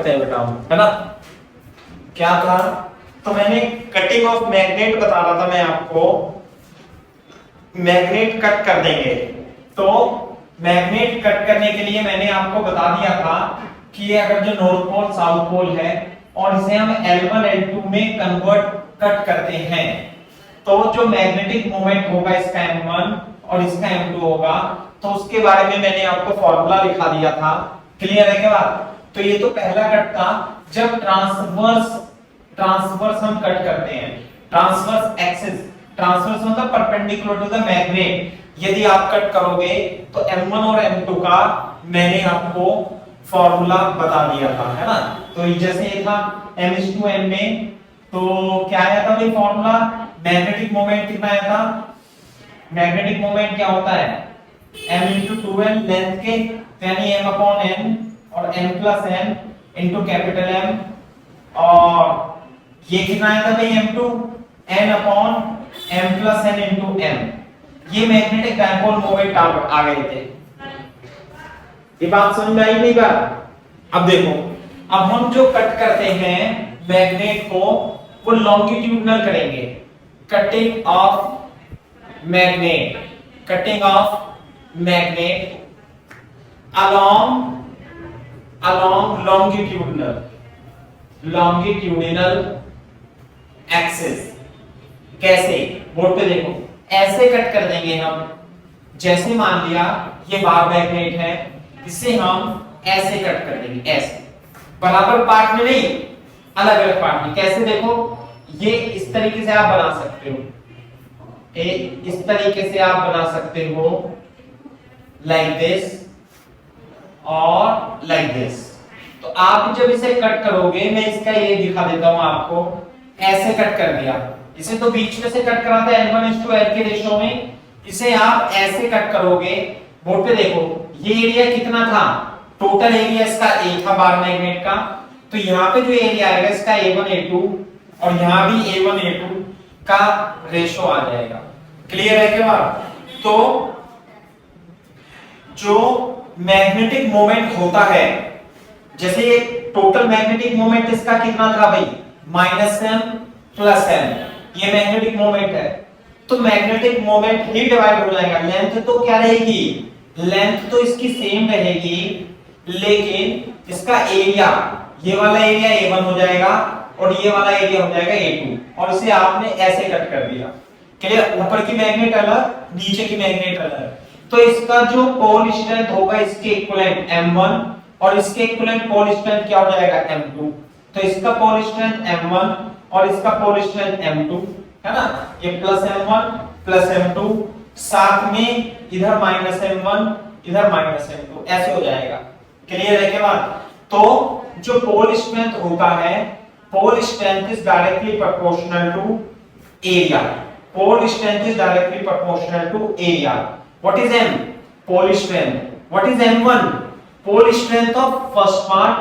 करते हैं बेटा हम, है ना। क्या था, तो मैंने कटिंग ऑफ मैग्नेट बता रहा था मैं आपको, मैग्नेट कट कर देंगे। तो मैग्नेट कट करने के लिए मैंने आपको बता दिया था कि ये अगर जो नॉर्थ पोल साउथ पोल है और इसे हम L1 L2 में कन्वर्ट कट करते हैं, तो जो मैग्नेटिक मोमेंट होगा इसका M1 और इसका M2 होगा, तो उसके बारे में मैंने आपको फॉर्मूला लिखा दिया था। क्लियर है क्या बात। तो ये तो पहला कट था जब ट्रांसवर्स हम कट करते हैं, ट्रांसवर्स एक्सिस, ट्रांसवर्स मतलब परपेंडिकुलर टू द मैग्नेट, यदि आप कट करोगे तो M1 और M2 का मैंने आपको फॉर्मूला बता दिया था, है ना। तो जैसे ये था M/N में, तो क्या आया था भाई फॉर्मूला, मैग्नेटिक मोमेंट कितना आया था, मैग्नेटिक मोमेंट क्या होता है M/2N लेंथ के, यानी M/N और M+N इनटू कैपिटल M, और ये कितना आया था भाई M2 N/M+N इनटू M। ये मैग्नेटिक डायपोल मोमेंट आ गए थे। ये बात समझ में आई नहीं बात। अब देखो, अब हम जो कट करते हैं मैग्नेट को वो लॉन्गिट्यूडनल करेंगे, cutting of magnet, cutting of magnet along longitudinal axis. कैसे, बोर्ड पे देखो, ऐसे कट कर देंगे हम, जैसे मान लिया ये बार मैग्नेट है, इसे हम ऐसे कट कर देंगे, ऐसे बराबर पार्ट में नहीं, अलग अलग पार्ट में। कैसे देखो, ये इस तरीके से आप बना सकते हो, इस तरीके से आप बना सकते हो, लाइक दिस और लाइक दिस। तो आप जब इसे कट करोगे, मैं इसका ये दिखा देता हूं आपको, ऐसे कट कर दिया, इसे तो बीच में से कट करा था L1:L के रेशो में, इसे आप ऐसे कट करोगे। बोर्ड पे देखो, ये एरिया कितना था, टोटल एरिया इसका A था बार मैग्नेट का, तो यहाँ पे जो एरिया आएगा इसका A1 A2 और यहाँ भी A1 A2 का रेशो आ जाएगा। क्लियर है क्या बात। तो जो मैग्नेटिक मोमेंट होता है, जैसे ये टोटल मैग्नेटिक मोमेंट इसका कितना था भाई -M+N, ये मैग्नेटिक मोमेंट है, तो मैग्नेटिक मोमेंट ही डिवाइड हो जाएगा। लेंथ तो क्या रहेगी, लेंथ तो इसकी सेम रहेगी, लेकिन इसका एरिया, ये वाला एरिया A1 हो जाएगा और ये वाला एरिया हो जाएगा A2, और इसे आपने ऐसे कट कर दिया। क्लियर, ऊपर की मैग्नेट अलग, नीचे की मैग्नेट अलग, तो इसका जो पोल स्ट्रेंथ होगा इसके इक्विवेलेंट M1 और इसके इक्विवेलेंट पोल स्ट्रेंथ क्या हो जाएगा M2। तो इसका पोल स्ट्रेंथ M1 और इसका पोल स्ट्रेंथ M2, है ना, ये +M1 +M2, साथ में इधर -M1 इधर -M2, ऐसे हो जाएगा। क्लियर है क्या बात। तो जो पोल स्ट्रेंथ होता है, pole strength is directly proportional to area, pole strength is directly proportional to area. What is M, pole strength, what is M1, pole strength of first part,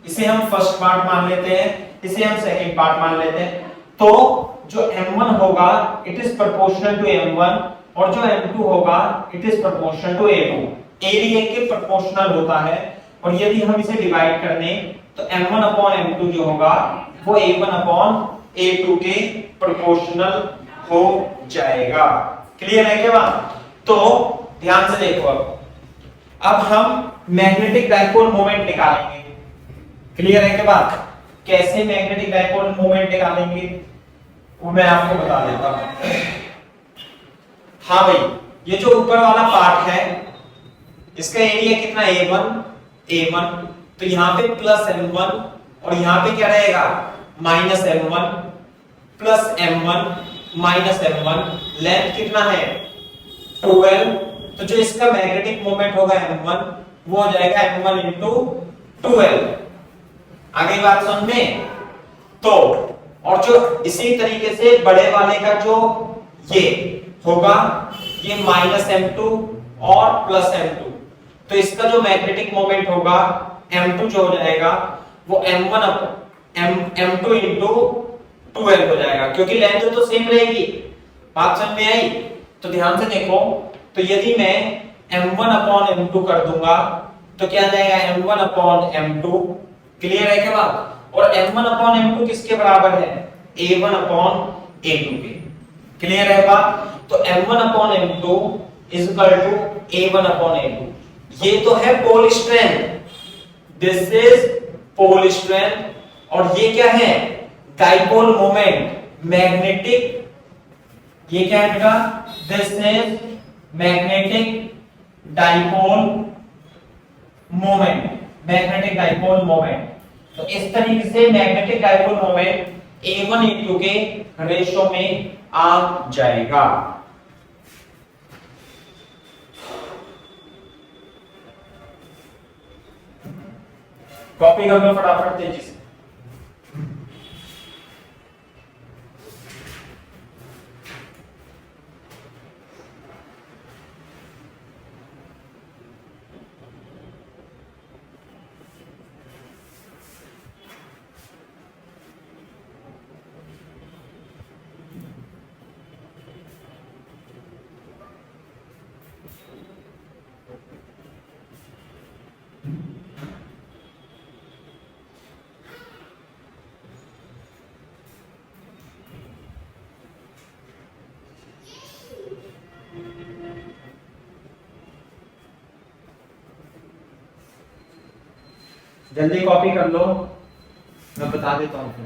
इसे हम फर्स्ट पार्ट मान लेते हैं, इसे हम सेकंड पार्ट मान लेते हैं। तो जो M1 होगा it is proportional to M1 और जो M2 होगा it is proportional to A2, area के प्रोपोर्शनल होता है। और यदि हम इसे डिवाइड कर दें तो M1/M2 जो होगा वो A1/A2 के प्रोपोर्शनल हो जाएगा। क्लियर है क्या बात। तो ध्यान से देखो, अब हम मैग्नेटिक डायपोल मोमेंट निकालेंगे। क्लियर है क्या बात, कैसे मैग्नेटिक डायपोल मोमेंट निकालेंगे वो मैं आपको बता देता हूं। हाँ भाई, ये जो ऊपर वाला पार्ट है इसका एरिया कितना A1, तो यहाँ पे +M1 और यहाँ पे क्या रहेगा -M1 +M1 -M1, लेंथ कितना है 12, तो जो इसका मैग्नेटिक मोमेंट होगा M1 वो हो जाएगा M1 × 12। आगे बात समझ में। तो और जो इसी तरीके से बड़े वाले का जो ये होगा ये -M2 और +M2, तो इसका जो मैग्नेटिक मोमेंट होगा M2 जो हो जाएगा वो M2 × 12 हो जाएगा, क्योंकि लेंथ तो सेम रहेगी। बात समझ में आई। तो ध्यान से देखो, तो यदि मैं M1/M2 कर दूंगा तो क्या आ जाएगा M1/M2 क्लियर है क्या बात? और m1 अपॉन m2 किसके बराबर है? a1 अपॉन a2 के। क्लियर है बात? तो m1 upon m2 is equal to a1 upon a2। ये तो है pole strength, this is pole strength. और ये क्या है? Dipole moment, magnetic. ये क्या है बेटा? This is magnetic dipole moment, magnetic dipole moment. तो इस तरीके से magnetic dipole moment A1 A2 के रेशो में आ जाएगा। कॉपी कर लो फटाफट तेजी से। जल्दी कॉपी कर लो, मैं बता देता हूं फिर।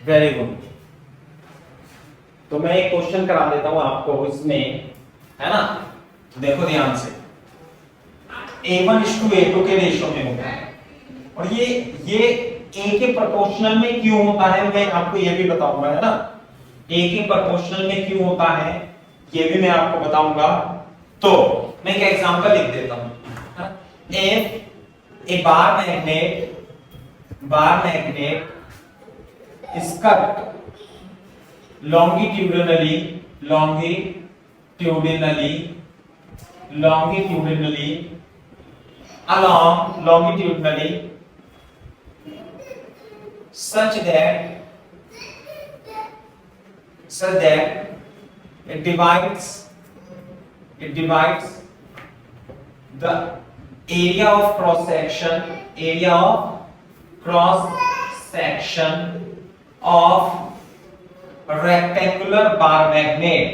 Very good. तो मैं एक क्वेश्चन करा देता हूं आपको इसमें, है ना? देखो ध्यान से, A1:A2 के रेशो में होता है। और ये A के प्रोपोर्शनल में क्यों होता है मैं आपको ये भी बताऊंगा, है ना? A के प्रोपोर्शनल में क्यों होता है ये भी मैं आपको बताऊंगा। तो मैं एक एग्जांपल लिख देता हूं। If a bar magnet is cut longitudinally such that it divides the area of cross section of rectangular bar magnet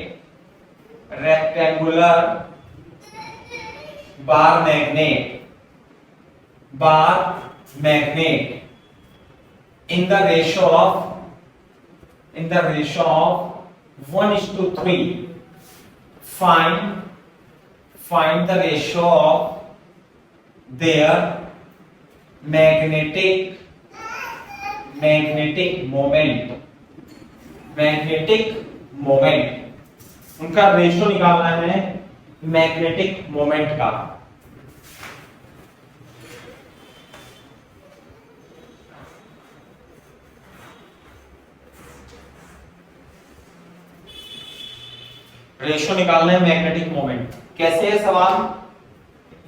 in the ratio of 1:3. Find the ratio of their magnetic moment, उनका ratio निकालना है magnetic moment का। Ratio निकालना है magnetic moment. कैसे है सवाल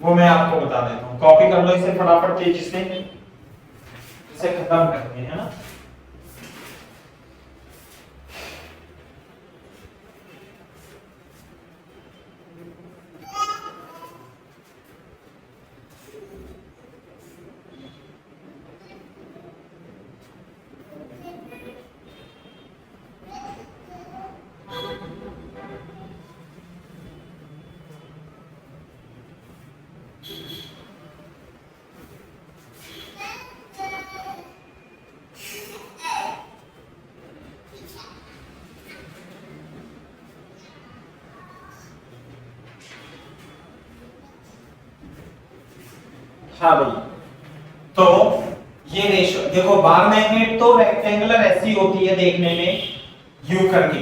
वो मैं आपको बता देता हूं। कॉपी कर लो इसे फटाफट तेजी से, इसे खत्म करते हैं, है ना? हाँ भाई, तो ये रेशो देखो, बार मैग्नेट तो रेक्टेंगुलर ऐसी होती है देखने में यू करके,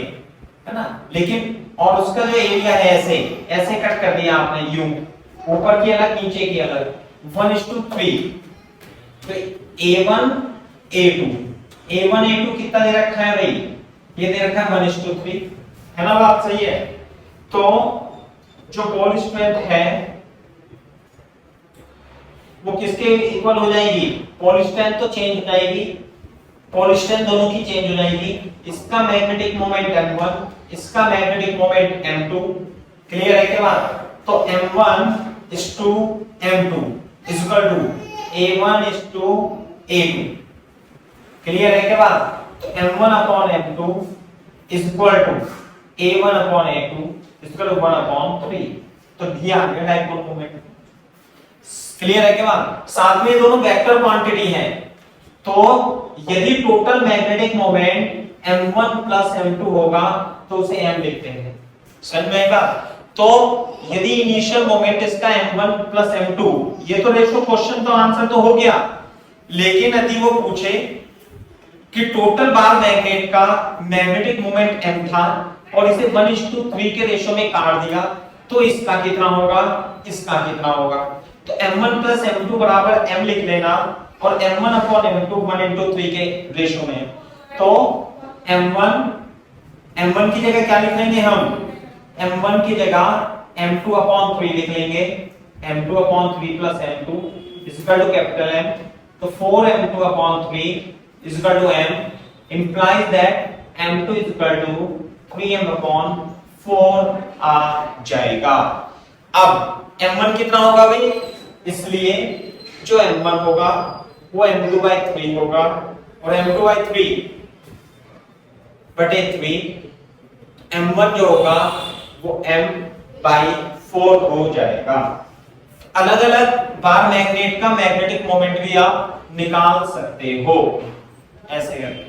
है ना? लेकिन और उसका जो एरिया है ऐसे कट कर दिया आपने, यू ऊपर की अलग नीचे की अलग, 1:3। तो A1 A2 कितना दे रखा है भाई? ये दे रखा है 1:3, है ना? बात सही है। तो जो पोल स्ट्रेंथ है वो किसके इक्वल हो जाएगी? पोल स्ट्रेंथ तो चेंज हो जाएगी, पोल स्ट्रेंथ दोनों की चेंज हो जाएगी। इसका मैग्नेटिक मोमेंट M1, इसका मैग्नेटिक मोमेंट M2। क्लियर है क्या बात? तो M1 m2 is equal to a1 is to a2। Clear है क्या बात? तो m1 upon m2 is equal to a1 upon a2 is equal to 1 upon 3। तो दिया गया डाइपोल मोमेंट। क्लियर है क्या बात? साथ में दोनों वेक्टर क्वांटिटी हैं, तो यदि total magnetic moment m1 plus m2 होगा तो उसे m लिखते हैं। समझ में आएगा? तो यदि इनिशियल मोमेंट इसका m1 प्लस m2, ये तो रेशो क्वेश्चन तो आंसर तो हो गया, लेकिन यदि वो पूछे कि टोटल बार मैग्नेट का मैग्नेटिक मोमेंट m था और इसे 1:3 के रेशो में काट दिया तो इसका कितना होगा, इसका कितना होगा। तो m1 प्लस m2 बराबर m लिख लेना, और m1 अपॉन m2 1:3 के रेशो में। तो m1 की जगह क्या लिख लेंगे हम, m1 की जगह m2 अपॉन 3 लिख लेंगे, m2 upon 3 plus m2 is equal to capital M। तो 4m2 upon 3 is equal to m, implies that m2 is equal to 3m upon 4 आ जाएगा। अब m1 कितना होगा भाई, इसलिए जो m1 होगा वो m2/3 होगा, और m2/3 बटे 3 m1 जो होगा वो m/4 हो जाएगा। अलग अलग बार मैग्नेट का मैग्नेटिक मोमेंट भी आप निकाल सकते हो ऐसे करके।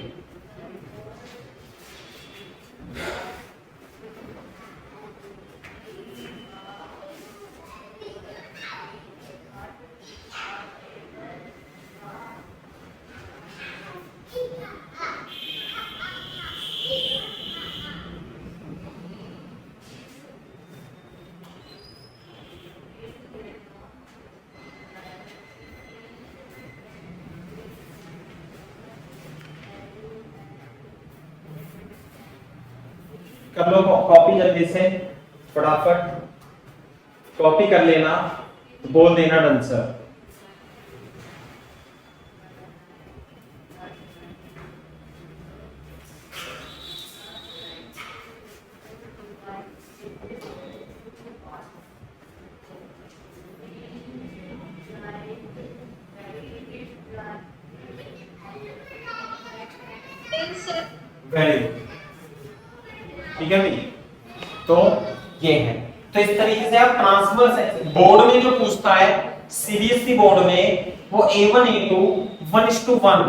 कर लो कॉपी जल्दी से, फटाफट कॉपी कर लेना, बोल देना आंसर। वेरी गुड, ठीक है भाई। तो ये है, तो इस तरीके से आप ट्रांसफर बोर्ड में जो पूछता है सीबीएसई बोर्ड में वो A1 A2 1:1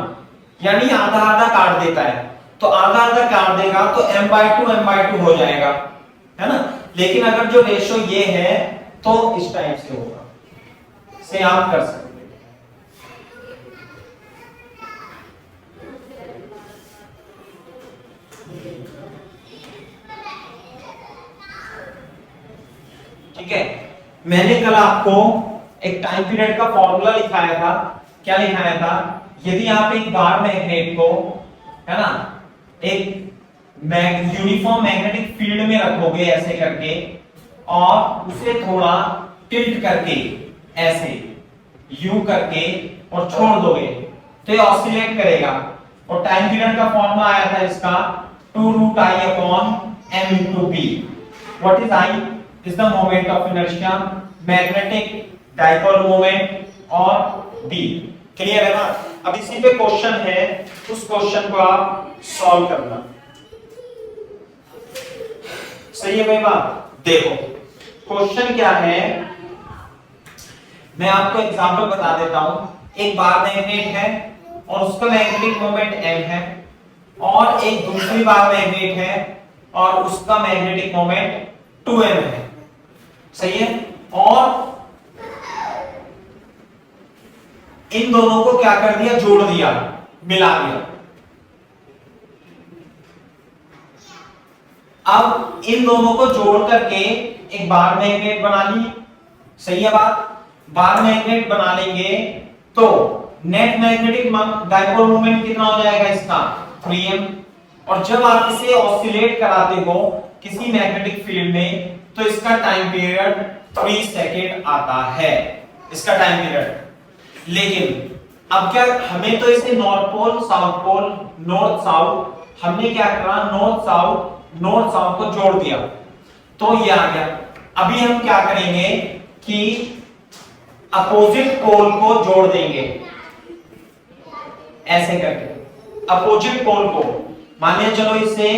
यानी आधा आधा काट देता है, तो आधा आधा काट देगा तो m/2 हो जाएगा, है ना। लेकिन अगर जो रेशो ये है तो इस टाइप से होगा, से आप कर सकते। ठीक है, मैंने कल आपको एक टाइम पीरियड का फॉर्मूला लिखाया था। क्या लिखाया था, यदि आप एक बार मैग्नेट को, है ना, एक यूनिफॉर्म मैग्नेटिक फील्ड में रखोगे ऐसे करके और उसे थोड़ा टिल्ट करके ऐसे यू करके और छोड़ दोगे तो ये ऑसिलेट करेगा। और टाइम पीरियड का फॉर्मूला आया था इसका 2√I/m/b। What is I? is the moment of inertia, magnetic dipole moment और B। क्लियर है ना। अब इसी पे क्वेश्चन है, उस क्वेश्चन को आप सॉल्व करना। सही है भाई बात। देखो क्वेश्चन क्या है, मैं आपको एग्जांपल बता देता हूं। एक बार मैग्नेट है और उसका मैग्नेटिक मोमेंट m है, और एक दूसरी बार मैग्नेट है और उसका मैग्नेटिक मोमेंट 2m है। सही है, और इन दोनों को क्या कर दिया, जोड़ दिया, मिला दिया। अब इन दोनों को जोड़ करके एक बार मैग्नेट बना ली। सही है बात। बार मैग्नेट बना लेंगे तो नेट मैग्नेटिक डाइपोल मोमेंट कितना हो जाएगा इसका 3m। और जब आप इसे ऑसिलेट कराते हो किसी मैग्नेटिक फील्ड में तो इसका टाइम पीरियड 3 सेकेंड आता है, इसका टाइम पीरियड। लेकिन अब क्या, हमें तो इसे north pole south pole, north south, हमने क्या करा, नॉर्थ साउथ को जोड़ दिया तो ये आ गया। अभी हम क्या करेंगे कि अपोजिट पोल को जोड़ देंगे ऐसे करके। अपोजिट पोल को मान लिया, चलो इसे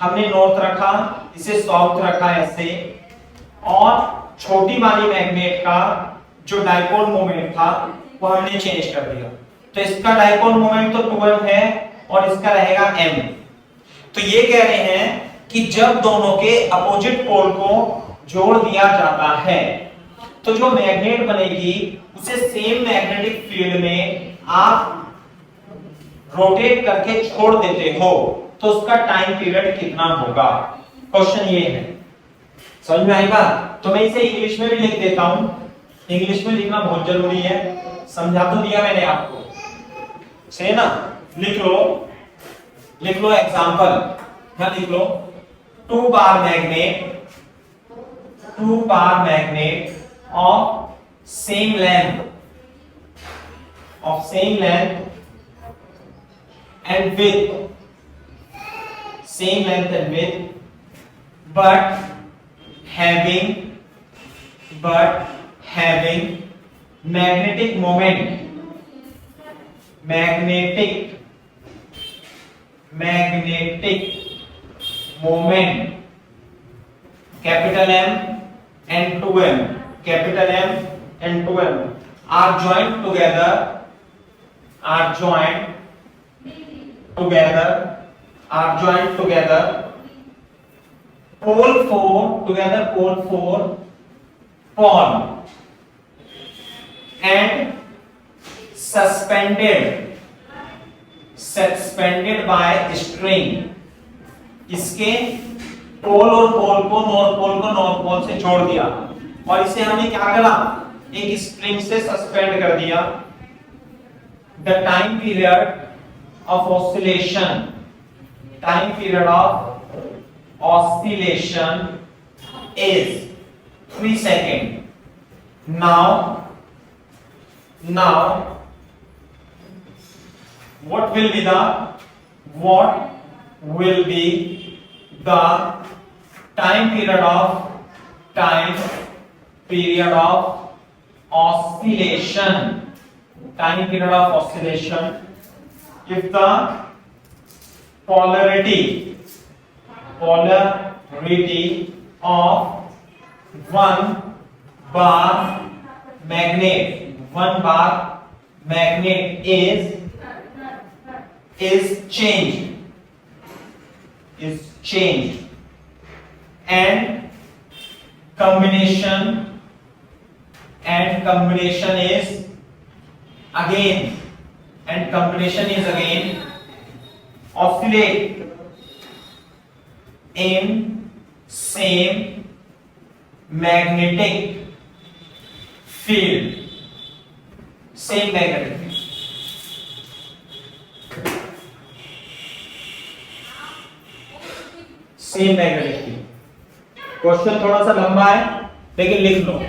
हमने नॉर्थ रखा, इसे साउथ रखा ऐसे, और छोटी वाली मैग्नेट का जो डाइपोल मोमेंट था वो हमने चेंज कर दिया। तो इसका डाइपोल मोमेंट तो 2m है और इसका रहेगा m। तो ये कह रहे हैं कि जब दोनों के अपोजिट पोल को जोड़ दिया जाता है तो जो मैग्नेट बनेगी उसे सेम मैग्नेटिक फील्ड में आप रोटेट करके छोड़ देते हो तो उसका टाइम पीरियड कितना होगा। क्वेश्चन ये है, समझ में आएगा? तो मैं इसे इंग्लिश में भी लिख देता हूं, इंग्लिश में लिखना बहुत जरूरी है, समझा तो दिया मैंने आपको, सही ना? लिख लो एग्जांपल, क्या लिख लो? 2 bar magnet of same length and width, but having magnetic moment capital M and 2m are joined together pole 4 pole and suspended by string। इसके पोल और पोल को नॉर्थ पोल से जोड़ दिया और इसे हमने क्या करा, एक स्प्रिंग से सस्पेंड कर दिया। The time period of oscillation is 3 seconds। now what will be the time period of oscillation if the polarity of one bar magnet is changed and combination is again oscillate in same magnetic field। Question थोड़ा सा लंबा है लेकिन लिख लो।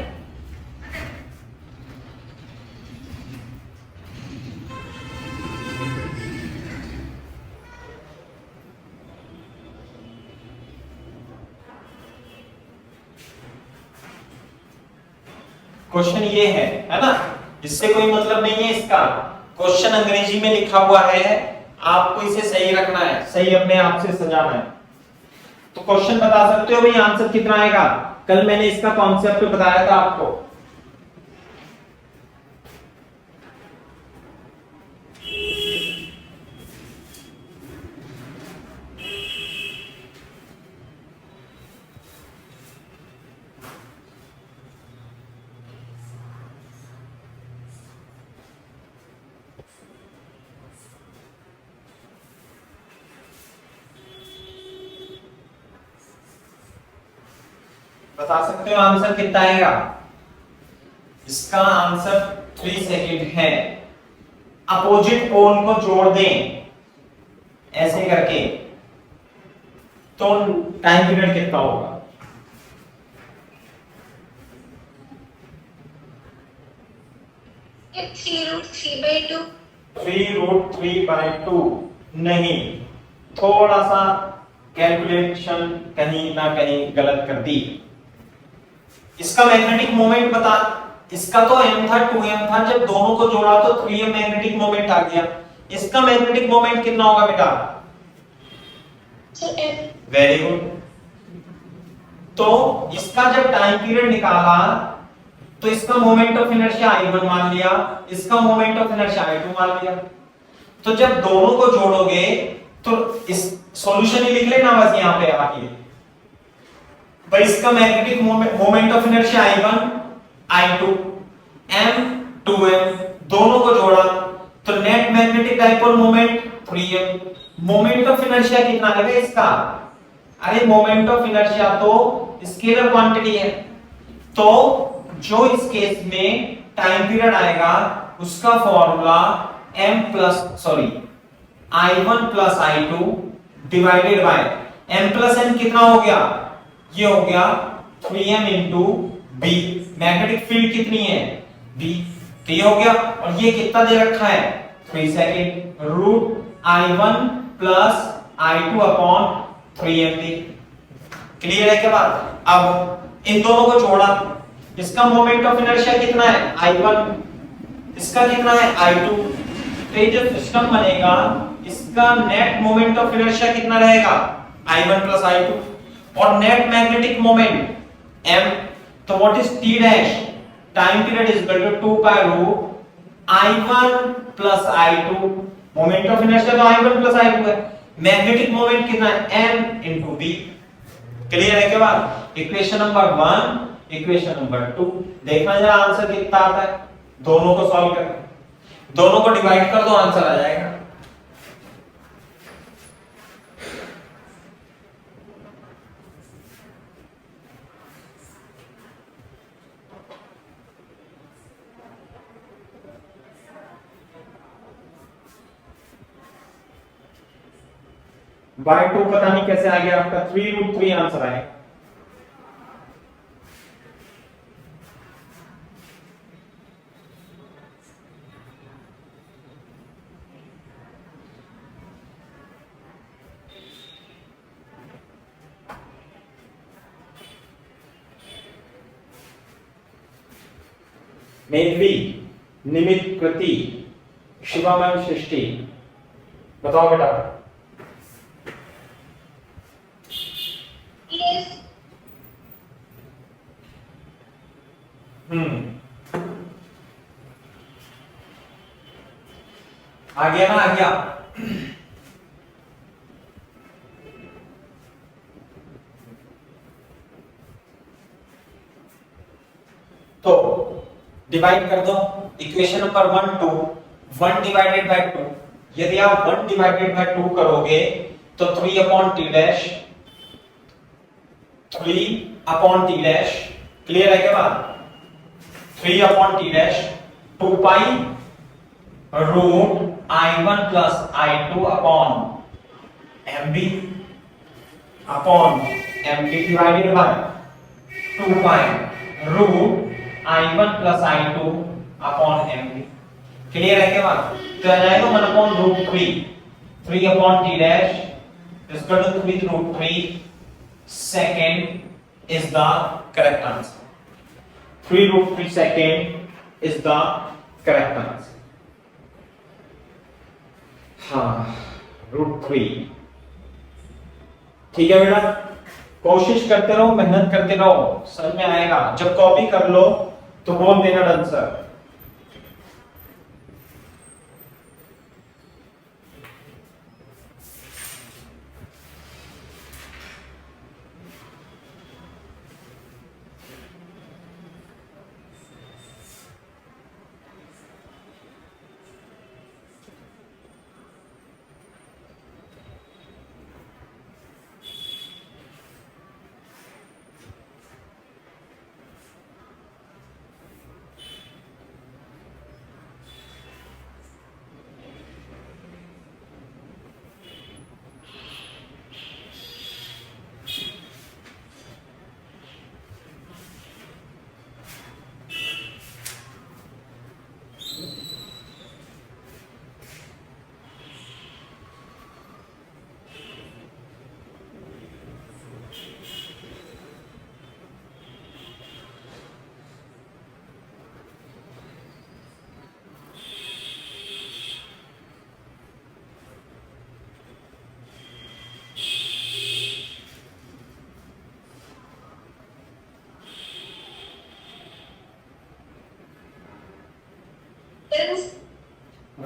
Question ये है ना, इससे कोई मतलब नहीं है इसका। क्वेश्चन अंग्रेजी में लिखा हुआ है, आपको इसे सही रखना है, सही अपने आप से सजाना है। तो क्वेश्चन बता सकते हो भाई आंसर कितना आएगा? कल मैंने इसका कॉन्सेप्ट बताया था आपको। बता सकते हो आंसर कितना आएगा? इसका आंसर 3 सेकंड है। अपोजिट पोल को जोड़ दें ऐसे करके तो टाइम पीरियड कितना होगा? ये 3√3/2 3√3/2 नहीं, थोड़ा सा कैलकुलेशन कहीं ना कहीं गलत कर दी। इसका मैग्नेटिक मोमेंट इसका तो m था 2m था, जब दोनों को जोड़ा तो 3m मैग्नेटिक मोमेंट आ गया। इसका मैग्नेटिक मोमेंट कितना होगा बेटा? So M. Very good. तो इसका जब टाइम पीरियड निकाला तो इसका मोमेंट ऑफ इनर्शिया I1 मान लिया, इसका मोमेंट ऑफ इनर्शिया I2 मान लिया। तो जब दोनों को जोड़ोगे तो इस सॉल्यूशन ही लिख लेना बस यहां पे आके भाई, इसका magnetic moment of inertia I1 I2 m 2m दोनों को जोड़ा तो net magnetic dipole moment 3m। Moment of inertia कितना है इसका? अरे मोमेंट ऑफ इनर्शिया तो स्केलर क्वांटिटी है, तो जो इस केस में टाइम पीरियड आएगा उसका formula I1 plus I2 divided by m plus n कितना हो गया? ये हो गया 3m into b। Magnetic field कितनी है? b। तो ये हो गया, और ये कितना दे रखा है? 3 second root I1 plus I2 upon 3m दी। क्लियर है क्या बात? अब इन दोनों को जोड़ा, इसका मोमेंट ऑफ इनर्शिया कितना है? I1, इसका कितना है? I2। तो ये जो सिस्टम बनेगा इसका नेट मोमेंट ऑफ इनर्शिया कितना रहेगा? I1 प्लस I2, और नेट मैग्नेटिक मोमेंट m। तो what is t dash? Time period is equal to 2 pi root I1 plus I2। Moment of inertia तो I1 प्लस I2 है, magnetic moment कितना है? m into b। Clear है क्या बात? Equation number 1, equation number 2। देखना जरा आंसर कितना आता है, दोनों को सॉल्व कर, दोनों को डिवाइड कर दो, आंसर आ जाएगा। y2 पता नहीं कैसे आ गया आपका, 3√3 आंसर आएगा। मेघवी, निमित, कृति, शिवामय, सृष्टि, बताओ बेटा। Yes. आ गया ना? आ गया। तो डिवाइड कर दो, इक्वेशन नंबर 1 2 1 डिवाइडेड बाय 2। यदि आप 1 डिवाइडेड बाय 2 करोगे तो 3 upon t dash, 3 upon t dash. Clear है क्या बात? 3 upon t dash 2 pi root I1 plus I2 upon mb upon mb divided by 2 pi root I1 plus I2 upon mb। Clear है क्या बात? तो आ जाएगा 1 upon root 3, 3 upon t dash is equal to 3 root 3 second is the correct answer. 3 root 3 second is the correct answer. हाँ, √3। ठीक है बेटा, कोशिश करते रहो, मेहनत करते रहो, समझ में आएगा। जब कॉपी कर लो तो बोल देना आंसर।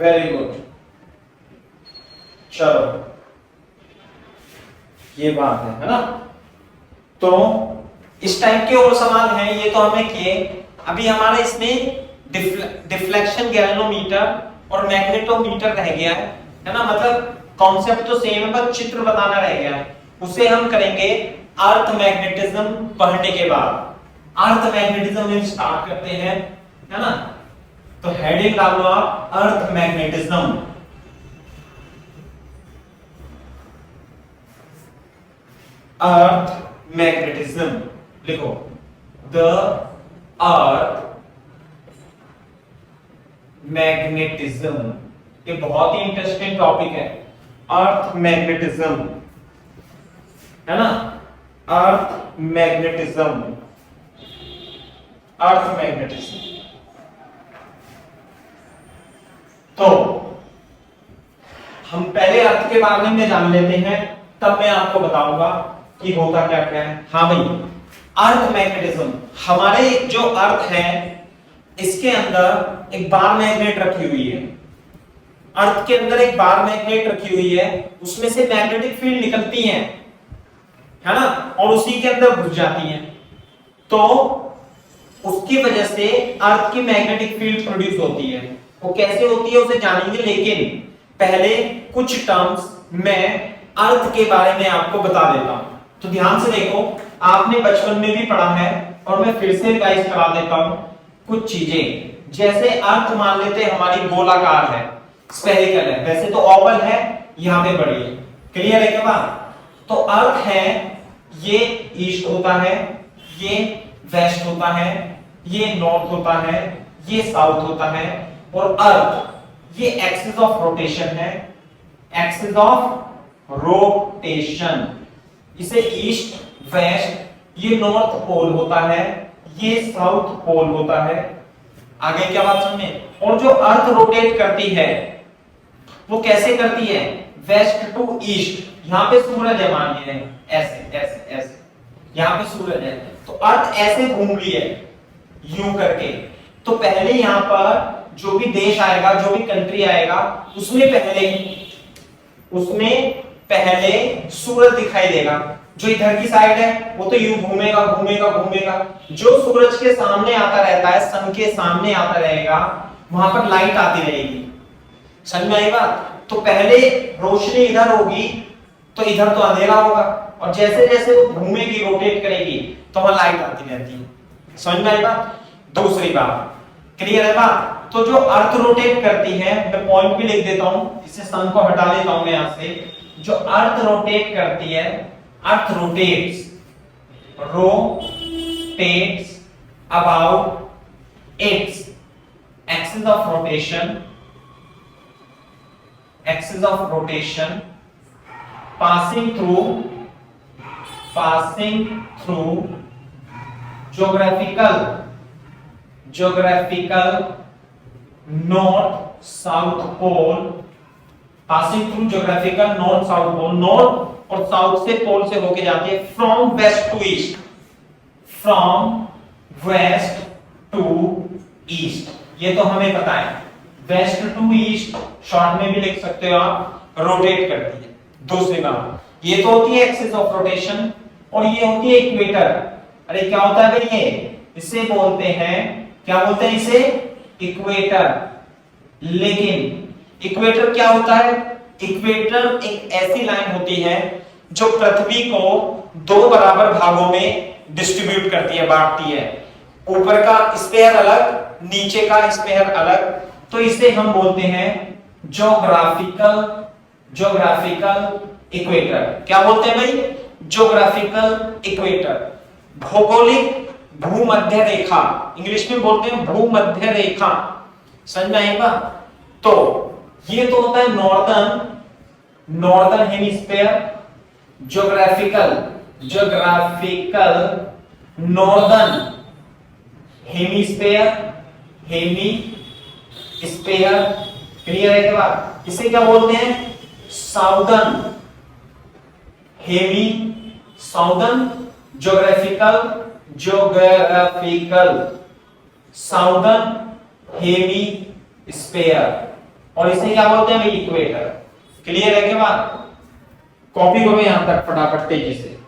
Very good. चलो ये बात है ना। तो इस टाइप के और सवाल हैं, ये तो हमने किए। अभी हमारे इसमें डिफ्लेक्शन गैल्वेनोमीटर और मैग्नेटोमीटर रह गया है ना। मतलब कॉन्सेप्ट तो सेम है, बस चित्र बताना रह गया है। उसे हम करेंगे अर्थ मैग्नेटिज्म पढ़ने के बाद। अर्थ मैग्नेटिज्म में स्टार्ट करते हैं, है ना। तो हेडिंग डालो आप अर्थ मैग्नेटिज्म। अर्थ मैग्नेटिज्म लिखो, द अर्थ मैग्नेटिज्म। ये बहुत ही इंटरेस्टिंग टॉपिक है, अर्थ मैग्नेटिज्म, है ना। अर्थ मैग्नेटिज्म, अर्थ मैग्नेटिज्म। तो हम पहले अर्थ के बारे में जान लेते हैं, तब मैं आपको बताऊंगा कि होता क्या क्या है। हाँ भाई, अर्थ मैग्नेटिज्म, हमारे जो अर्थ है इसके अंदर एक बार मैग्नेट रखी हुई है। अर्थ के अंदर एक बार मैग्नेट रखी हुई है, उसमें से मैग्नेटिक फील्ड निकलती है ना, और उसी के अंदर घुस जाती है। तो उसकी वजह से अर्थ की मैग्नेटिक फील्ड प्रोड्यूस होती है। वो कैसे होती है उसे जानेंगे, लेकिन पहले कुछ टर्म्स मैं अर्थ के बारे में आपको बता देता हूं। तो ध्यान से देखो, आपने बचपन में भी पढ़ा है और मैं फिर से रिवाइज करा देता हूं कुछ चीजें। जैसे अर्थ मान लेते हैं हमारी गोलाकार है, स्फेरिकल है, वैसे तो ओवल है, यहां पे बड़ी है। क्लियर है क्या बात? तो अर्थ है, ये ईस्ट होता है, ये वेस्ट होता है, ये नॉर्थ होता है, ये साउथ होता है, और अर्थ ये एक्सिस ऑफ रोटेशन है, एक्सिस ऑफ रोटेशन। इसे ईस्ट वेस्ट, ये नॉर्थ पोल होता है, ये साउथ पोल होता है। आगे क्या बात समझे? और जो अर्थ रोटेट करती है वो कैसे करती है? West to east. यहां पे सूरज है, मानिए ऐसे ऐसे ऐसे, यहां पे सूरज है, तो अर्थ ऐसे घूम रही है यूं करके। तो पहले यहां पर जो भी देश आएगा, जो भी कंट्री आएगा, उसमें पहले सूरज दिखाई देगा। जो इधर की साइड है वो तो यूं घूमेगा घूमेगा घूमेगा। जो सूरज के सामने आता रहता है, सन के सामने आता रहेगा, वहां पर लाइट आती रहेगी। समझ में आई बात? तो पहले रोशनी इधर होगी तो इधर तो अंधेरा होगा, और जैसे जैसे वो घूमेगी, रोटेट करेगी, तो वहां लाइट आती रहती है। समझ में आई बात? दूसरी बात, क्लियर है बात? तो जो अर्थ रोटेट करती है, मैं पॉइंट भी लिख देता हूं, इससे सन को हटा देता हूं मैं यहां से। जो अर्थ रोटेट करती है, अर्थ rotates about its axis of rotation passing through geographical north south pole, passing through geographical north south pole, north और साउथ से पोल से होके जाती है, फ्रॉम वेस्ट टू ईस्ट। ये तो हमें पता है, वेस्ट टू ईस्ट शॉर्ट में भी लिख सकते हो आप, रोटेट करती है। दूसरी बात, ये तो होती है एक्सिस ऑफ रोटेशन, और ये होती है इक्वेटर। अरे क्या होता है भाई ये? इसे बोलते हैं, क्या बोलते हैं इसे? इक्वेटर। लेकिन इक्वेटर क्या होता है? इक्वेटर एक ऐसी लाइन होती है जो पृथ्वी को दो बराबर भागों में डिस्ट्रीब्यूट करती है, बांटती है। ऊपर का स्फीयर अलग, नीचे का स्फीयर अलग। तो इसे हम बोलते हैं ज्योग्राफिकल इक्वेटर। क्या बोलते हैं भाई? ज्योग्राफिकल इक्वेटर, भौगोलिक भूमध्य रेखा, इंग्लिश में बोलते हैं भूमध्य रेखा। समझ में आएगा? तो ये तो होता है northern hemisphere, geographical northern hemisphere, clear है क्या बात? इसे क्या बोलते हैं? Southern geographical southern hemisphere. और इसे क्या बोलते हैं इक्वेटर। क्लियर है क्या बात? कॉपी करो यहां तक फटाफट तेजी से।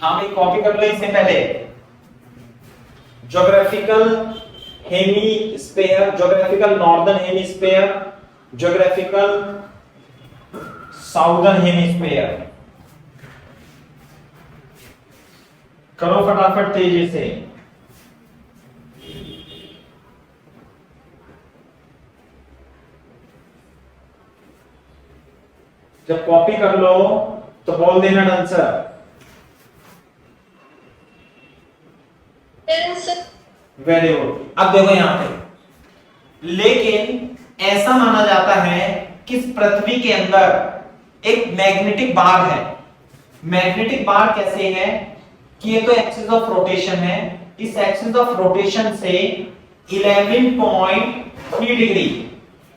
हाँ भाई कॉपी कर लो इससे पहले। Geographical hemisphere, geographical northern hemisphere, geographical southern hemisphere. करो फटाफट तेजी से। जब कॉपी कर लो तो बोल देना आंसर। Very good. अब देखो यहां पे, लेकिन ऐसा माना जाता है कि पृथ्वी के अंदर एक मैग्नेटिक बार है। मैग्नेटिक बार कैसे है कि ये तो एक्सिस ऑफ रोटेशन है, इस एक्सिस ऑफ रोटेशन से 11.3 डिग्री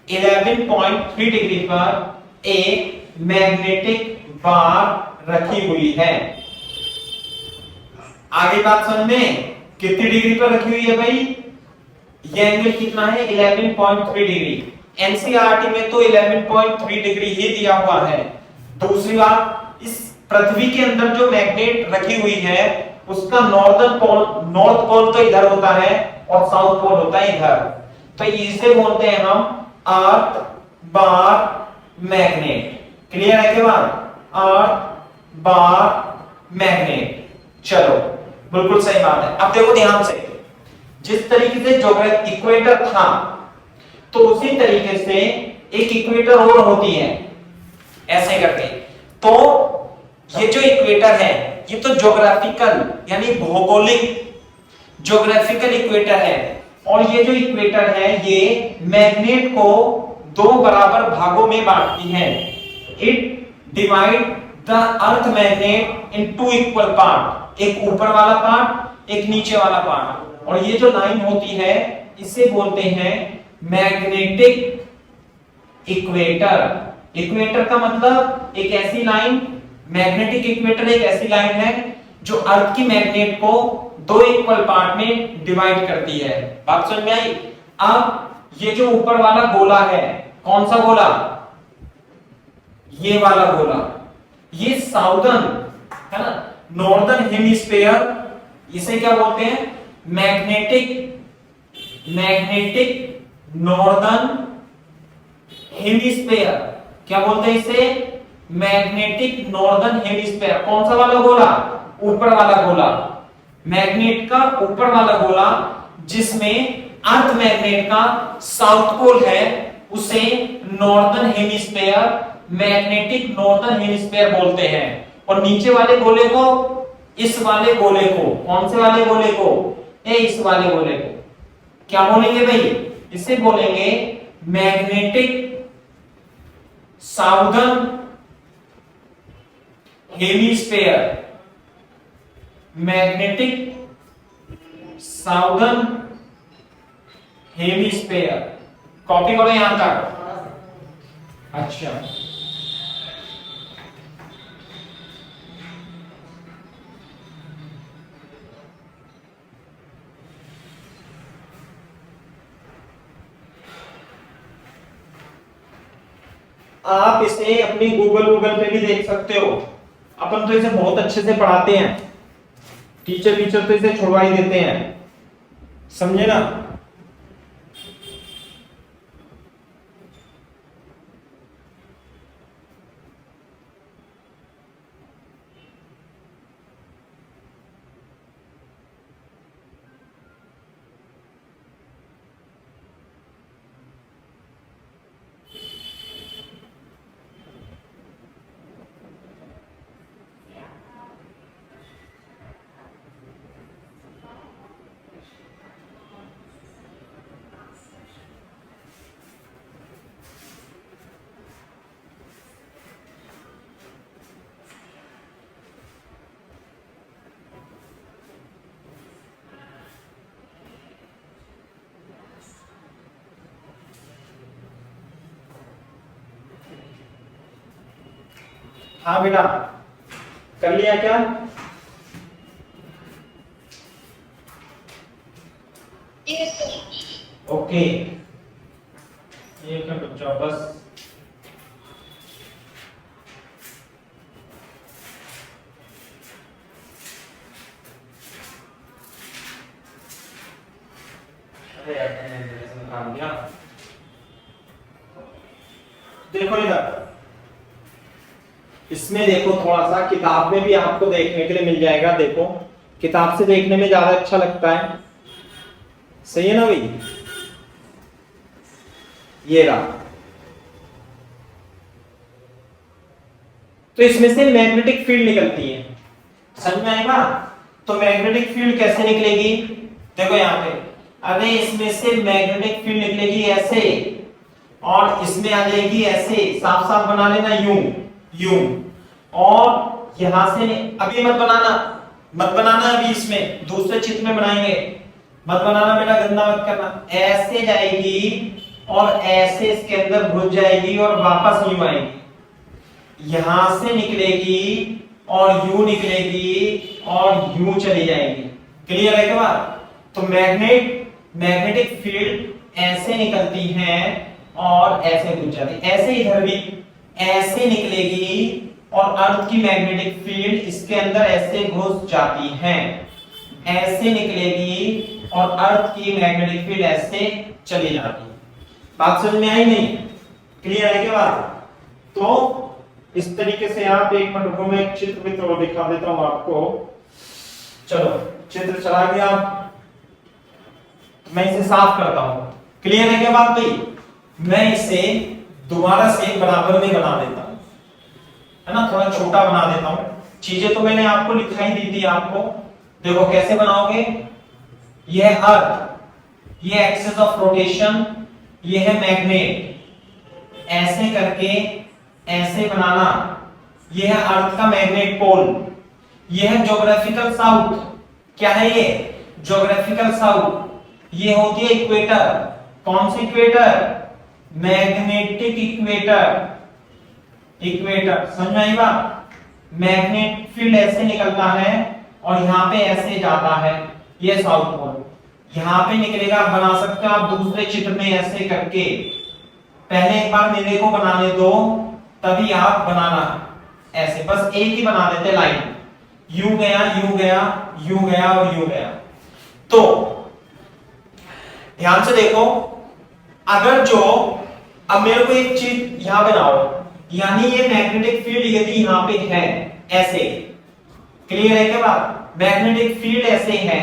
11.3 डिग्री पर एक मैग्नेटिक बार रखी हुई है। आगे बात समझ में, कितनी डिग्री पर रखी हुई है भाई? ये एंगल कितना है? 11.3 डिग्री। एनसीईआरटी में तो 11.3 डिग्री ही दिया हुआ है। दूसरी बात, इस पृथ्वी के अंदर जो मैग्नेट रखी हुई है उसका नॉर्थ पोल तो इधर होता है और साउथ पोल होता है इधर। तो इसे बोलते हैं हम अर्थ बार मैग्नेट। क्लियर है क्या बात? अर्थ बार मैग्नेट। चलो बिल्कुल सही बात है। अब देखो ध्यान से, जिस तरीके से ज्योग्राफिक इक्वेटर था तो उसी तरीके से एक इक्वेटर और होती है ऐसे करके। तो ये जो इक्वेटर है ये तो ज्योग्राफिकल यानी भौगोलिक ज्योग्राफिकल इक्वेटर है, और ये जो इक्वेटर है ये मैग्नेट को दो बराबर भागों में बांटती है। It divide the earth magnet in two equal part, एक ऊपर वाला पार्ट एक नीचे वाला पार्ट। और ये जो लाइन होती है इसे बोलते हैं मैग्नेटिक इक्वेटर। इक्वेटर का मतलब एक ऐसी लाइन, मैग्नेटिक इक्वेटर एक ऐसी लाइन है जो अर्थ की मैग्नेट को दो इक्वल पार्ट में डिवाइड करती है। बात समझ में आई? अब ये जो ऊपर वाला गोला है, कौन सा गोला? ये वाला गोला, ये साउदर्न है ना, नॉर्दर्न हेमिस्फीयर, इसे क्या बोलते हैं? Magnetic northern hemisphere. क्या बोलते हैं इसे? Magnetic northern hemisphere. कौन सा वाला गोला? ऊपर वाला गोला, मैग्नेट का ऊपर वाला गोला जिसमें अर्थ मैग्नेट का साउथ पोल है उसे northern hemisphere, magnetic northern hemisphere बोलते हैं। और नीचे वाले गोले को, इस वाले गोले को, कौन से वाले गोले को? इस वाले गोले को क्या बोलेंगे भाई? इसे बोलेंगे magnetic southern hemisphere. Magnetic southern hemisphere. Copy करो यहां तक। अच्छा, आप इसे अपनी गूगल पे भी देख सकते हो। अपन तो इसे बहुत अच्छे से पढ़ाते हैं, टीचर तो इसे छुड़वा ही देते हैं, समझे ना? हाँ बेटा, कर लिया क्या? Yes, sir. ओके, ये कर रुक जाओ बस। अरे यार मैंने ऐसे निकाल दिया। देखो इधर, इसमें देखो थोड़ा सा किताब में भी आपको देखने के लिए मिल जाएगा। देखो किताब से देखने में ज्यादा अच्छा लगता है, सही है ना भाई? ये रहा। तो इसमें से मैग्नेटिक फील्ड निकलती है, समझ में आएगा? तो मैग्नेटिक फील्ड कैसे निकलेगी? देखो यहाँ पे, अरे इसमें से मैग्नेटिक फील्ड निकलेगी ऐसे, और इसमें आ जाएगी ऐसे, साफ साफ बना लेना, यूं यूं। और यहां से अभी मत बनाना अभी, इसमें दूसरे चित्र में बनाएंगे, मत बनाना बेटा, गंदा मत करना। ऐसे जाएगी और ऐसे इसके अंदर घुस जाएगी और वापस यूं आएगी, यहां से निकलेगी और यूं निकलेगी और यूं चली जाएगी। क्लियर है क्या? तो मैग्नेटिक फील्ड ऐसे निकलती है और ऐसे घुस जाती है। ऐसे इधर भी ऐसे निकलेगी और अर्थ की मैग्नेटिक फील्ड इसके अंदर ऐसे घुस जाती है, ऐसे निकलेगी और अर्थ की मैग्नेटिक फील्ड ऐसे चली जाती है। बात समझ में आई नहीं? क्लियर है क्या बात? तो इस तरीके से आप, एक मिनट रुको, मैं एक चित्र भी तो दिखा देता हूं आपको। चलो चित्र चला गया, मैं इसे साफ करता हूं। क्लियर है क्या बात भाई? मैं इसे दोबारा से बराबर में बना देता हूं, है ना, थोड़ा छोटा बना देता हूं। चीजें तो मैंने आपको लिखाई दी थी आपको। देखो कैसे बनाओगे, यह अर्थ, ये एक्सिस ऑफ रोटेशन, ये है मैग्नेट, ऐसे करके ऐसे बनाना, ये है अर्थ का मैग्नेट पोल, ये है ज्योग्राफिकल साउथ। क्या है ये? Geographical south. ये होती है इक्वेटर। कौन सी इक्वेटर? Magnetic equator. इक्वेटर समझ में आई बात? मैग्नेट फील्ड ऐसे निकलता है और यहाँ पे ऐसे जाता है, ये साउथ पोल। यहाँ पे निकलेगा, आप बना सकते हो आप दूसरे चित्र में ऐसे करके। पहले एक बार मेरे को बनाने दो, तभी आप बनाना। ऐसे बस एक ही बना देते लाइन, यूं गया यूं गया यूं गया और यूं गया। तो ध्यान से देखो, अगर जो, अब मेरे को एक चीज यहां बनाओ, यानी ये मैग्नेटिक फील्ड यदि यहां पे है ऐसे, क्लियर है क्या बात? मैग्नेटिक फील्ड ऐसे है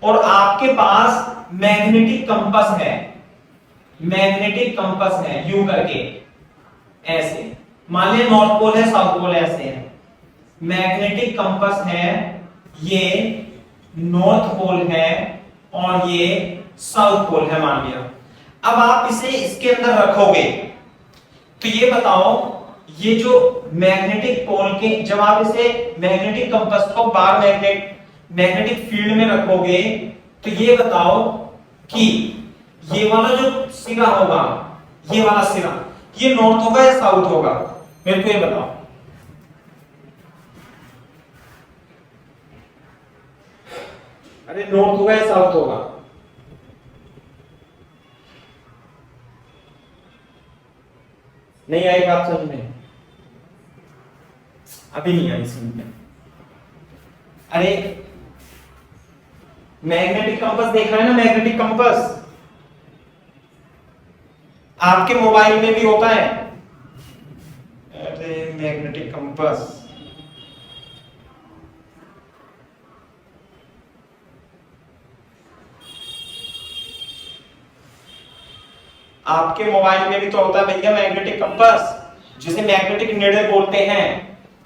और आपके पास मैग्नेटिक कंपास है, मैग्नेटिक कंपास है यूं करके ऐसे, मान लिया नॉर्थ पोल है, साउथ पोल ऐसे है, मैग्नेटिक कंपास है, ये नॉर्थ पोल है और ये साउथ पोल है मान लिया। अब आप इसे इसके अंदर रखोगे तो ये बताओ, ये जो मैग्नेटिक पोल के, जब आप इसे मैग्नेटिक कंपास को बार मैग्नेटिक फील्ड में रखोगे तो ये बताओ कि ये वाला जो सिरा होगा, ये वाला सिरा, ये नॉर्थ होगा या साउथ होगा? मेरे को ये बताओ। अरे नॉर्थ होगा या साउथ होगा? नहीं आई बात समझ में? अभी नहीं आई समझ में? अरे मैग्नेटिक कंपास देख रहे हैं ना, मैग्नेटिक कंपास आपके मोबाइल में भी होता है। अरे मैग्नेटिक कंपास, आपके मोबाइल में भी तो होता है भैया मैग्नेटिक कंपास, जिसे मैग्नेटिक नीडल बोलते हैं।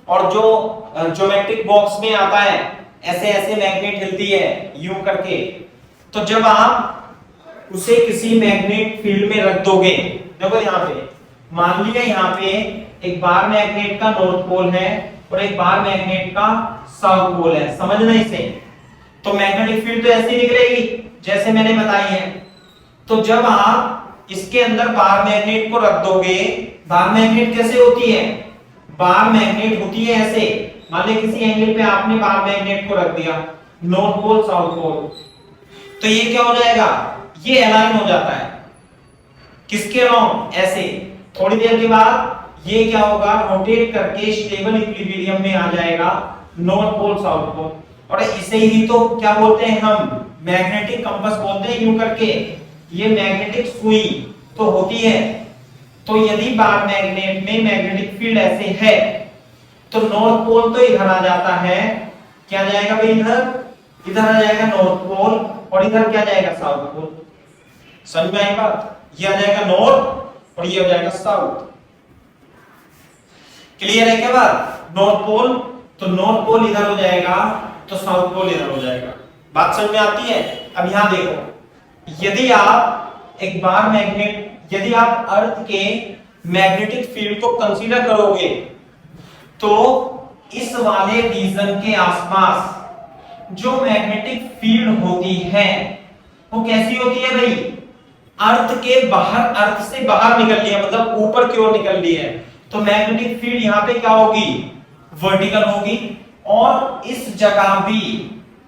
और जो ज्योमेट्रिक बॉक्स में आता है, ऐसे ऐसे मैग्नेट हिलती है यूं करके, तो जब आप उसे किसी मैग्नेट फील्ड में रख दोगे, देखो यहाँ पे मान लिया, यहाँ पे एक बार मैग्नेट का नॉर्थ पोल है और एक बार मैग्नेट का साउथ पोल है, समझना इसे। तो मैग्नेटिक फील्ड तो ऐसी निकलेगी जैसे मैंने बताई है। तो जब आप इसके अंदर बार मैग्नेट को रख दोगे, बार मैग्नेट कैसे होती है? बार मैग्नेट होती है ऐसे, मान ली किसी एंगल पे आपने बार मैग्नेट को रख दिया, नॉर्थ पोल साउथ पोल, तो ये क्या हो जाएगा, ये अलाइन हो जाता है किसके अलाउंग, ऐसे। थोड़ी देर के बाद ये क्या होगा, रोटेट करके स्टेबल इक्विलिब्रियम में आ जाएगा, नॉर्थ पोल साउथ पोल। और इसे ही तो क्या बोलते हैं हम, मैग्नेटिक कंपास बोलते हैं यूं करके। ये मैग्नेटिक सुई तो होती है, तो यदि बार मैग्नेट में मैग्नेटिक फील्ड ऐसे है तो नॉर्थ पोल तो इधर आ जाता है, क्या जाएगा भाई, इधर, इधर आ जाएगा नॉर्थ पोल, और इधर क्या जाएगा, साउथ पोल। समझ में आई बात, ये आ जाएगा नॉर्थ और ये हो जाएगा साउथ। क्लियर है क्या बात, नॉर्थ पोल तो नॉर्थ पोल इधर हो जाएगा, तो साउथ पोल इधर हो जाएगा। बात समझ में आती है। अब यहां देखो, यदि आप एक बार मैग्नेट, यदि आप अर्थ के मैग्नेटिक फील्ड को कंसीडर करोगे तो इस वाले रीजन के आसपास जो मैग्नेटिक फील्ड होती है वो कैसी होती है भाई, अर्थ के बाहर, अर्थ से बाहर निकल रही है, मतलब ऊपर की ओर निकल रही है, तो मैग्नेटिक फील्ड यहां पे क्या होगी, वर्टिकल होगी। और इस जगह भी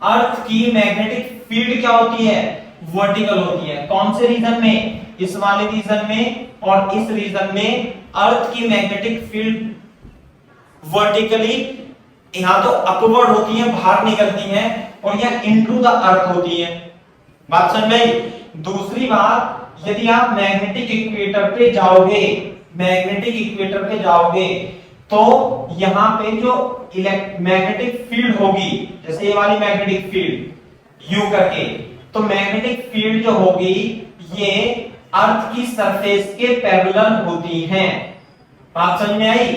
अर्थ की मैग्नेटिक फील्ड क्या होती है, वर्टिकल होती है। कौन से रीजन में, इस वाले रीजन में, और इस रीजन में अर्थ की मैग्नेटिक फील्ड वर्टिकली यहां तो अपवर्ड होती है, बाहर निकलती है, और यह इनटू द अर्थ होती है। बात समझ में आई। दूसरी बात, यदि आप मैग्नेटिक इक्वेटर पे जाओगे, मैग्नेटिक इक्वेटर पे जाओगे तो यहां पे जो मैग्नेटिक फील्ड होगी, जैसे ये वाली मैग्नेटिक फील्ड यू करके, तो मैग्नेटिक फील्ड जो होगी ये अर्थ की सरफेस के पैरेलल होती है। बात समझ में आई।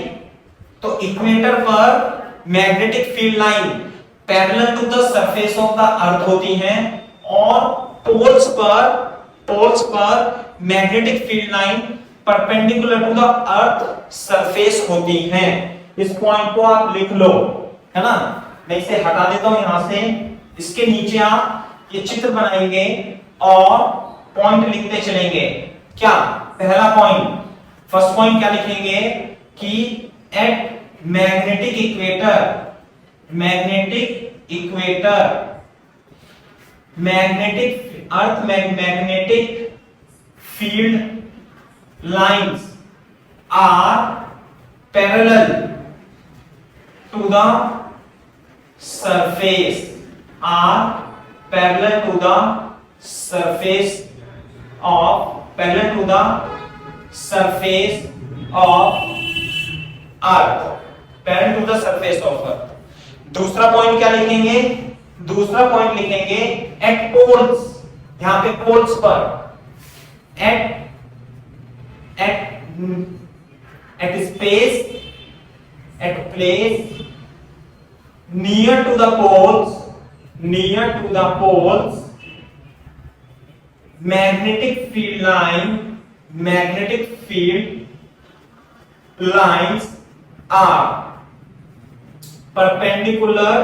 तो इक्वेटर पर magnetic field line parallel to the surface of the earth होती हैं, और पोल्स पर magnetic field line perpendicular to the earth surface होती हैं। इस पॉइंट को आप लिख लो, है ना। मैं इसे हटा देता हूं यहां से, इसके नीचे आप ये चित्र बनाएंगे और पॉइंट लिखते चलेंगे। क्या पहला पॉइंट, फर्स्ट पॉइंट क्या लिखेंगे कि at magnetic equator, magnetic equator, magnetic earth magnetic field lines are parallel to the surface, are parallel to the surface of, parallel to the surface of earth, parallel to the surface of earth। दूसरा point क्या लिखेंगे, दूसरा point लिखेंगे eight poles, यहां पे poles पर, eight space, at place near to the poles, near to the poles, magnetic field line, magnetic field lines are perpendicular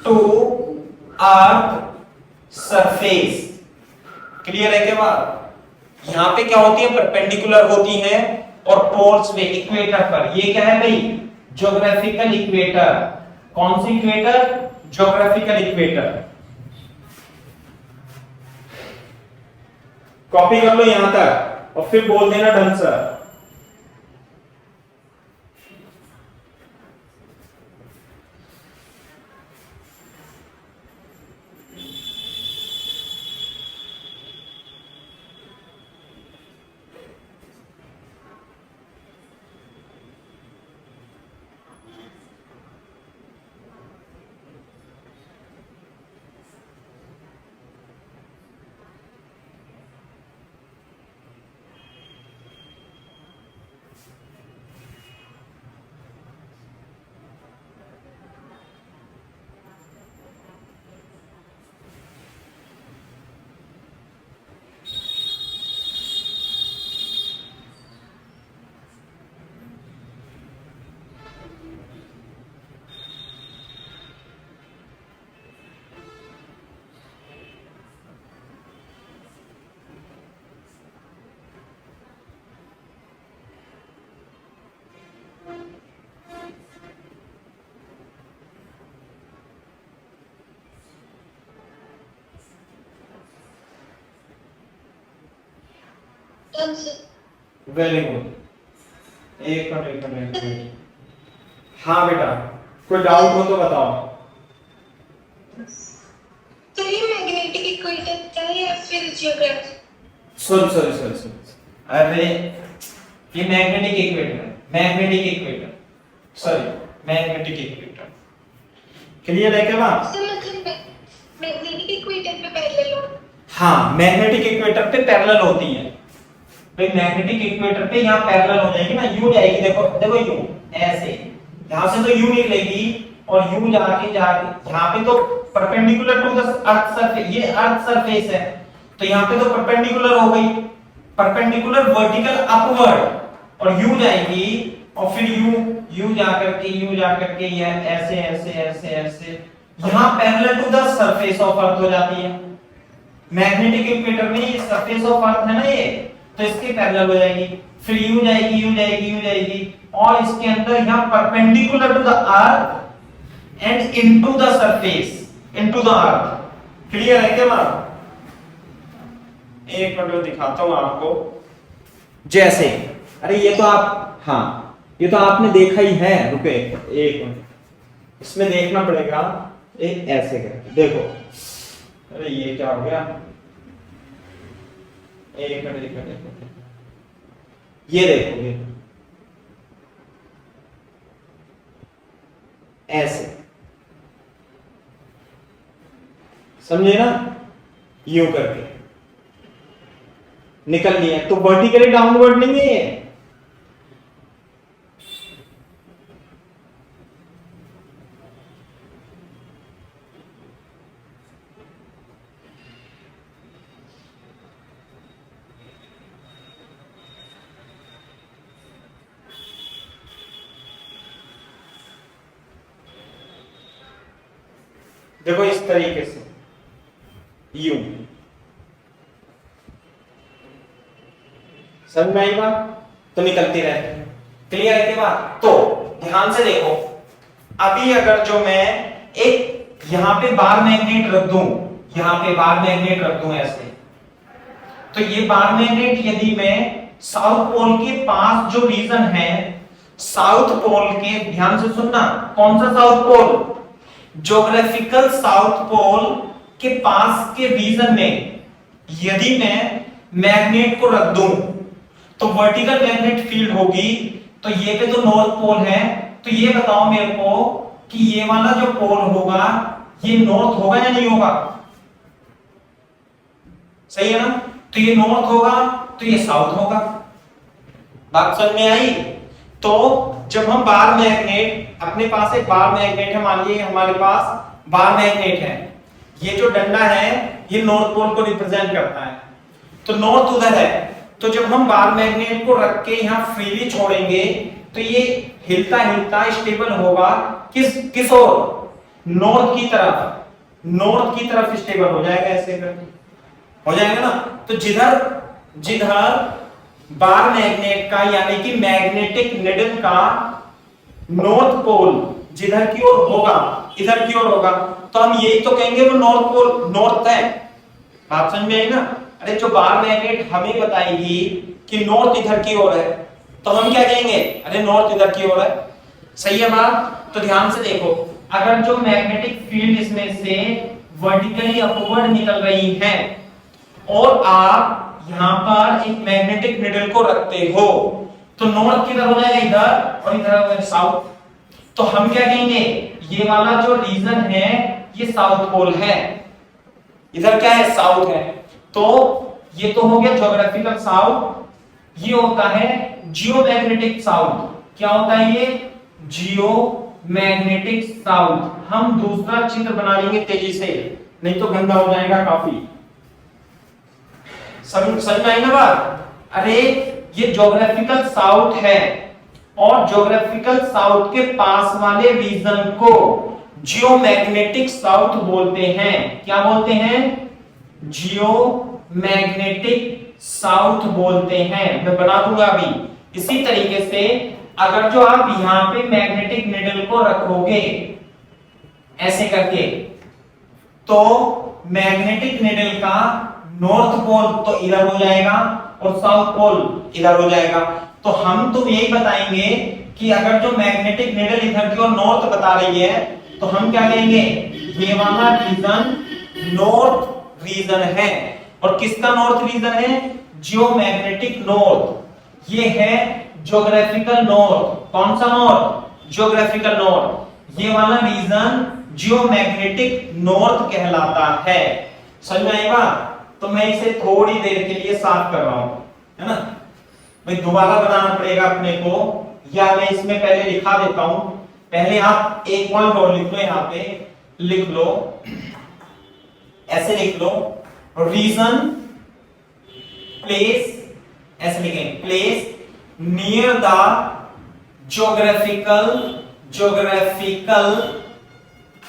to earth surface। Clear है क्या बात। यहां पे क्या होती है, परपेंडिकुलर होती है, और पोल्स पे, इक्वेटर पर, ये क्या है भाई, ज्योग्राफिकल इक्वेटर। कौन सी इक्वेटर, ज्योग्राफिकल इक्वेटर। कॉपी कर लो यहां तक और फिर बोल देना ढंग से। Done sir. Very good. एक मिनट। हाँ बेटा, कोई डाउट हो तो बताओ। तो ये मैग्नेटिक इक्वेटर है या फिर जियोग्राफी? सॉरी, अरे ये magnetic equator sorry, magnetic equator. Clear है क्या बात? सर मतलब मैग्नेटिक इक्वेटर पे पैरेलल हो। हाँ, मैग्नेटिक इक्वेटर पे पैरेलल होती है। भाई मैग्नेटिक इक्वेटर पे यहाँ पैरेलल हो जाएगी ना, यू जाएगी, देखो यू ऐसे, यहाँ से तो यू निकलेगी और यू जाके यहाँ पे तो perpendicular to the earth surface, ये अर्थ सरफेस है, तो यहाँ पे तो परपेंडिकुलर हो गई, परपेंडिकुलर वर्टिकल अपवर्ड, और यू जाएगी और फिर यू जा करके ये ऐसे यहाँ parallel to the surface of earth हो जाती है। मैग्नेटिक इक्वेटर में ये सरफेस ऑफ अर्थ है ना ये, तो इसके पैरेलल हो जाएगी, फिर यू जाएगी और इसके अंदर यहाँ perpendicular to the earth and into the surface, into the earth. Clear है क्या बात? एक मिनट दिखाता हूं आपको। जैसे, अरे ये तो आप, हाँ ये तो आपने देखा ही है, रुके एक मिनट, इसमें देखना पड़ेगा। एक ऐसे करके देखो, अरे ये क्या हो गया, एक मिनट, ये देखो, ये ऐसे, समझे ना, यूं करके निकलनी है, तो वर्टिकली डाउनवर्ड नहीं है ये। देखो इस तरीके से यू, समझ में आई बात? तो निकलती रहती है। क्लियर है क्या बात? तो ध्यान से देखो, अभी अगर जो मैं एक यहां पे बार मैग्नेट रख दूं, यहां पे बार मैग्नेट रख दूं ऐसे, तो ये बार मैग्नेट यदि मैं साउथ पोल के पास जो रीजन है, साउथ पोल के, ध्यान से सुनना, कौन सा south pole? Geographical south pole के पास के रीजन में यदि मैं मैग्नेट को रख दूं तो वर्टिकल मैग्नेट फील्ड होगी। तो ये पे तो नॉर्थ पोल है, तो ये बताओ मेरे को कि ये वाला जो पोल होगा ये नॉर्थ होगा या नहीं होगा? सही है ना? तो ये नॉर्थ होगा तो ये साउथ होगा। बात समझ में आई? तो जब हम बार मैग्नेट, अपने पास एक बार मैग्नेट है, मान लीजिए हमारे पास बार मैग्नेट है, ये जो डंडा है ये नॉर्थ पोल को रिप्रेजेंट करता है, तो नॉर्थ उधर है, तो जब हम बार मैग्नेट को रख के यहाँ फ्रीली छोड़ेंगे तो ये हिलता हिलता स्टेबल होगा किस ओर? नॉर्थ की तरफ, नॉर्थ की तरफ स्टेबल हो जाएगा, ऐसे करके हो जाएगा ना। तो जिधर बार मैग्नेट का यानी कि मैग्नेटिक निडल का नॉर्थ पोल जिधर की ओर होगा, इधर की ओर होगा, तो हम यही तो कहेंगे वो नॉर्थ पोल, नॉर्थ है। बात समझ में आई ना? अरे जो बार मैग्नेट हमें बताएगी कि नॉर्थ इधर की ओर है, तो हम क्या कहेंगे? अरे नॉर्थ इधर की ओर है। सही है बात? तो ध्यान से देखो, अगर जो मैग्नेटिक फील्ड इसमें से वर्टिकली अपवर्ड निकल रही है और आप यहां पर एक मैग्नेटिक निडल को रखते हो, तो नॉर्थ किधर हो जाएगा? इधर, और इधर हो साउथ। तो हम क्या कहेंगे? ये वाला जो रीजन है ये साउथ पोल है, इधर क्या है? साउथ है। तो ये तो हो गया ज्योग्राफिकल साउथ। ये होता है जियोमैग्नेटिक साउथ। क्या होता है ये? Geomagnetic south. हम दूसरा चित्र बना लेंगे तेजी से, नहीं तो गंदा हो जाएगा काफी। समझ में आई ना बात? अरे ये ज्योग्राफिकल साउथ है और ज्योग्राफिकल साउथ के पास वाले रीजन को जियोमैग्नेटिक साउथ बोलते हैं। क्या बोलते हैं? जियोमैग्नेटिक साउथ बोलते हैं। मैं बना दूंगा अभी। इसी तरीके से अगर जो आप यहां पे मैग्नेटिक निडल को रखोगे ऐसे करके, तो मैग्नेटिक निडल का नॉर्थ पोल तो इधर हो जाएगा और साउथ पोल इधर हो जाएगा। तो हम तो यही बताएंगे कि अगर जो मैग्नेटिक नीडल इधर की ओर नॉर्थ बता रही है तो हम क्या कहेंगे, ये वाला रीजन नॉर्थ रीजन है। और किसका नॉर्थ रीजन है, जियोमैग्नेटिक नॉर्थ। ये है ज्योग्राफिकल नॉर्थ। कौन सा नॉर्थ, ज्योग्राफिकल नॉर्थ। ये वाला रीजन जियोमैग्नेटिक नॉर्थ कहलाता है। समझ में आएगा। तो मैं इसे थोड़ी देर के लिए साफ कर रहा हूं, है ना। भाई दोबारा बनाना पड़ेगा अपने को, या मैं इसमें पहले लिखा देता हूं। पहले आप एक पॉइंट और लिख लो, यहां पे लिख लो, ऐसे लिख लो, रीजन प्लेस, ऐसे लिखें, place near the geographical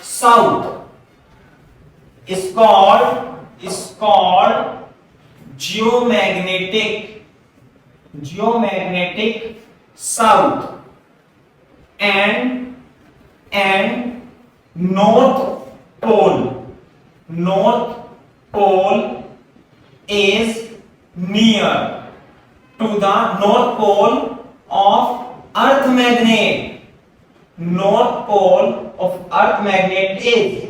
south is called geomagnetic south, and north pole is near to the north pole of earth magnet. North pole of earth magnet is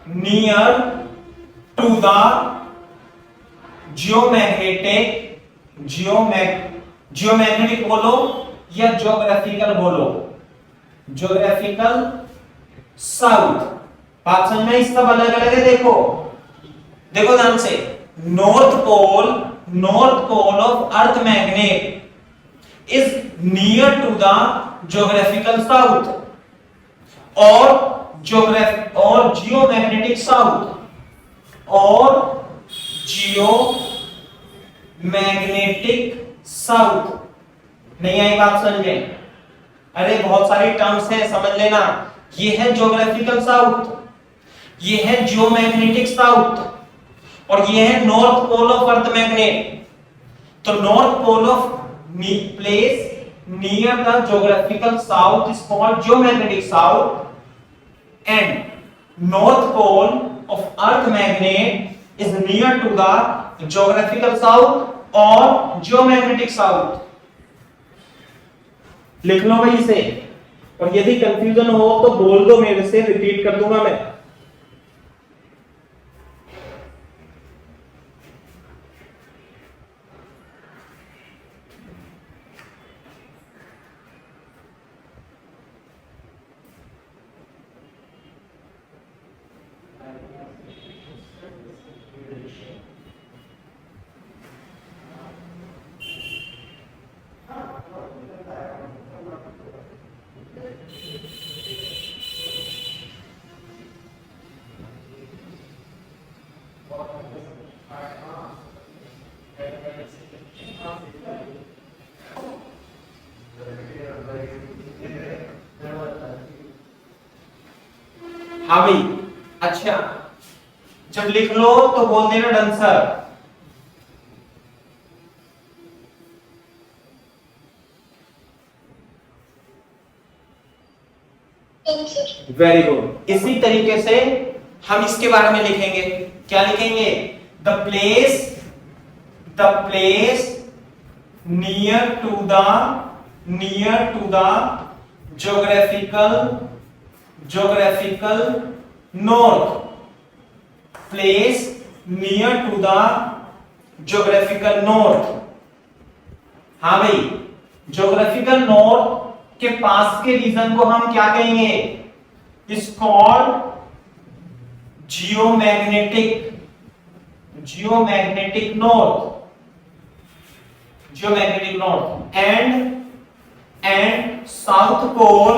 near to the geomagnetic बोलो या geographical बोलो, geographical south. बात समझ में, इसका अलग अलग है। देखो ध्यान से, north pole of earth magnet is near to the geographical south, और जियोमैग्नेटिक साउथ नहीं आई बात समझ में। अरे बहुत सारी टर्म्स हैं, समझ लेना। ये है ज्योग्राफिकल साउथ, ये है जियोमैग्नेटिक साउथ, और ये है north pole of earth magnet. तो north pole of place near the geographical south is called geomagnetic south, and north pole of earth magnet is near to the geographical south or geomagnetic south। लिख लो भाई इसे, और यदि confusion हो तो बोल दो मेरे से, रिपीट कर दूंगा मैं। हाँ भाई, अच्छा जब लिख लो तो बोल देना डन सर। Very good. इसी तरीके से हम इसके बारे में लिखेंगे। क्या लिखेंगे, the place near to the geographical north, place near to the geographical north. हाँ भाई, ज्योग्राफिकल नॉर्थ के पास के रीजन को हम क्या कहेंगे, is called geomagnetic north, and south pole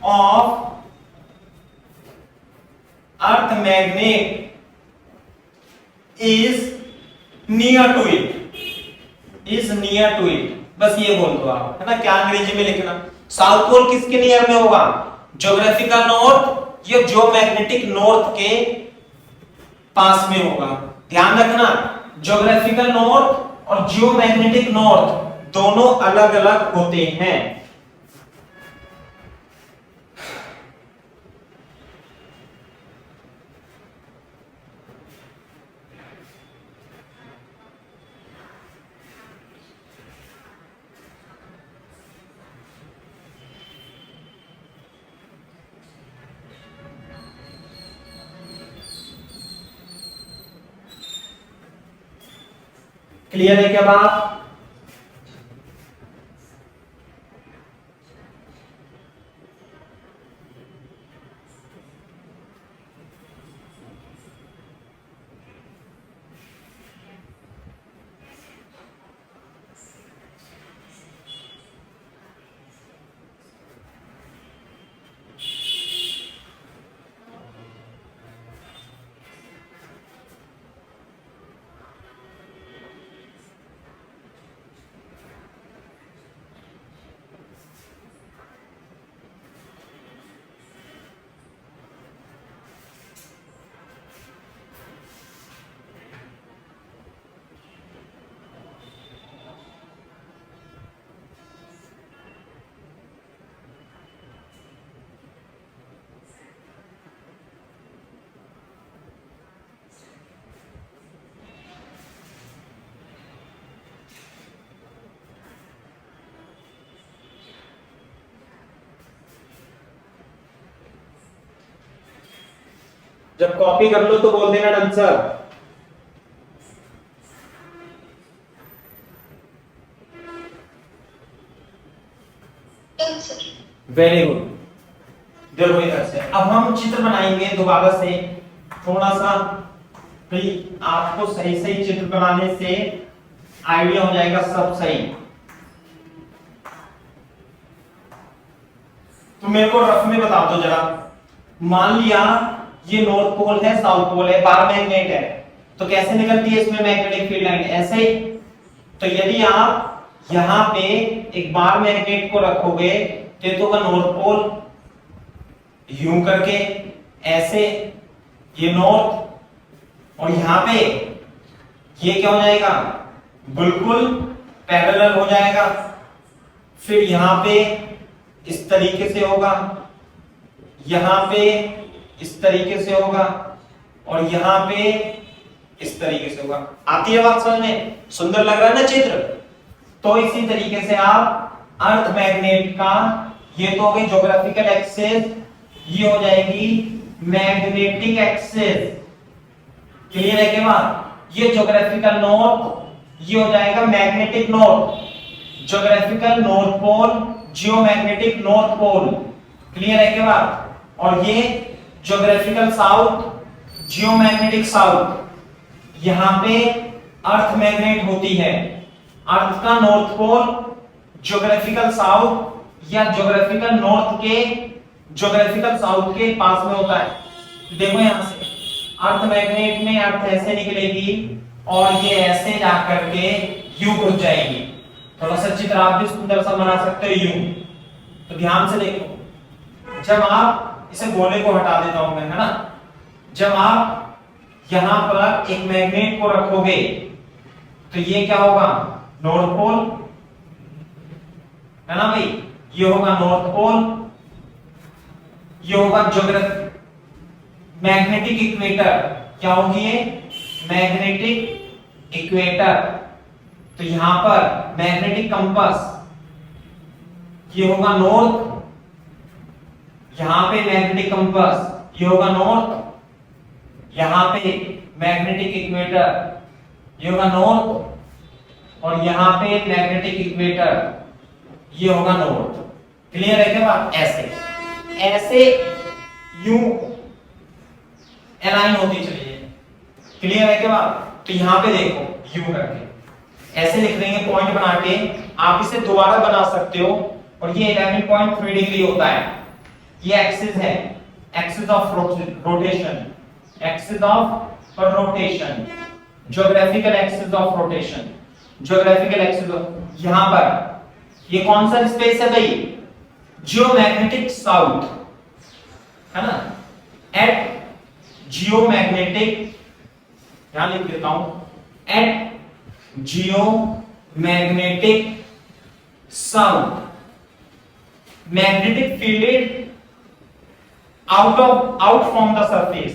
of earth magnet is near to it. बस ये बोल दो आप, है ना। क्या अंग्रेजी में लिखना, साउथ पोल किसके नियर में होगा, ज्योग्राफिकल नॉर्थ या जियोमैग्नेटिक नॉर्थ के पास में होगा। ध्यान रखना, ज्योग्राफिकल नॉर्थ और जियोमैग्नेटिक नॉर्थ दोनों अलग अलग होते हैं। क्लियर है क्या बात? जब कॉपी कर लो तो बोल देना done sir. Done sir. Very good. देखो इधर से अब हम चित्र बनाएंगे दोबारा से, थोड़ा सा भाई आपको सही सही चित्र बनाने से आइडिया हो जाएगा सब सही। तो मेरे को रफ में बता दो जरा, मान लिया ये नॉर्थ पोल है, साउथ पोल है, बार मैग्नेट है, तो कैसे निकलती है इसमें मैग्नेटिक फील्ड लाइन? ऐसे ही। तो यदि आप यहां पे एक बार मैग्नेट को रखोगे तो ये तो होगा नॉर्थ पोल, यूं करके ऐसे ये नॉर्थ, और यहां पे ये क्या हो जाएगा? बिल्कुल पैरेलल हो जाएगा। फिर यहां पे इस तरीके से होगा, यहां पे इस तरीके से होगा, और यहां पे इस तरीके से होगा। आती है बात समझ में? सुंदर लग रहा है ना चित्र? तो इसी तरीके से आप अर्थ मैग्नेट का, ये तो हो गई ज्योग्राफिकल एक्सिस, ये हो जाएगी मैग्नेटिक एक्सिस। क्लियर है क्या बात? ये ज्योग्राफिकल नॉर्थ, ये हो जाएगा magnetic north, geographical north pole, geomagnetic north pole. Clear है क्या बात? और ये ज्योग्राफिकल साउथ, जियोमैग्नेटिक साउथ। यहां पे अर्थ मैग्नेट होती है, अर्थ का नॉर्थ पोल ज्योग्राफिकल साउथ या ज्योग्राफिकल नॉर्थ के ज्योग्राफिकल साउथ के पास में होता है। देखो यहां से अर्थ मैग्नेट में अर्थ ऐसे निकलेगी और ये ऐसे जाकर के यूं घुस जाएगी। थोड़ा सा चित्र आप भी सुंदर सा बना सकते हो यूं। तो ध्यान से देखो, जब आप इसे गोले को हटा देता हूं मैं, है ना, जब आप यहां पर एक मैग्नेट को रखोगे तो ये क्या होगा? नॉर्थ पोल, है ना भाई? ये होगा नॉर्थ पोल, ये होगा ज्योग्राफी मैग्नेटिक इक्वेटर। क्या होगी ये? Magnetic equator. तो यहां पर मैग्नेटिक कंपास, ये होगा नॉर्थ, यहां पे मैग्नेटिक कंपास, ये होगा नॉर्थ, यहां पे मैग्नेटिक इक्वेटर, ये होगा नॉर्थ, और यहां पे मैग्नेटिक इक्वेटर, ये होगा नॉर्थ। क्लियर है क्या बात? ऐसे ऐसे यूं अलाइन होती चली है। क्लियर है क्या बात? तो यहां पे देखो यूं करके ऐसे लिख देंगे पॉइंट बना के, आप इसे दोबारा बना सकते हो। और ये 11.3 डिग्री होता है। ये एक्सिस है, axis of rotation, axis of rotation, geographical axis of rotation, geographical axis. यहां पर ये कौन सा स्पेस है भाई? जियोमैग्नेटिक साउथ, है ना, एट जियोमैग्नेटिक, यहां लिख देता हूं, at geomagnetic south, magnetic field out from the surface,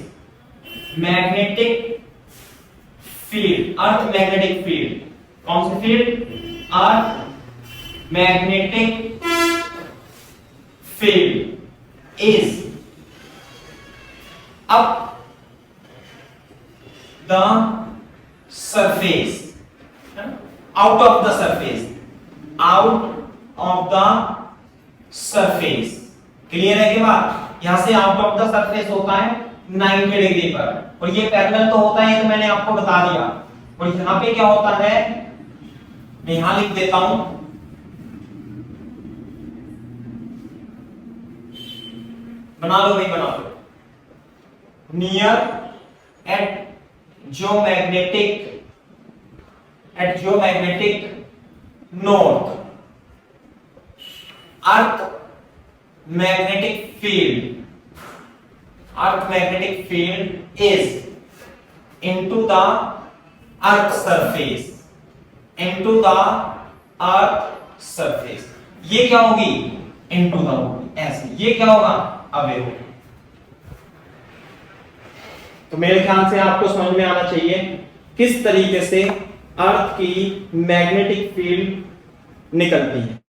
magnetic field, earth magnetic field, कौन सी field? Earth magnetic field is up the surface, है ना? Out of the surface, out of the surface. Clear है कि बात? यहां से out of the surface होता है 90 डिग्री पर, और ये पैरेलल तो होता है, ये तो मैंने आपको बता दिया। और यहां पे क्या होता है, मैं यहां लिख देता हूं, बना लो भाई, बना लो। Near at geomagnetic north, earth magnetic field is into the earth surface, ये क्या होगी, into the होगी, ऐसे। ये क्या होगा, अवे होगी। तो मेरे ख्याल से आपको समझ में आना चाहिए किस तरीके से अर्थ की मैग्नेटिक फील्ड निकलती है।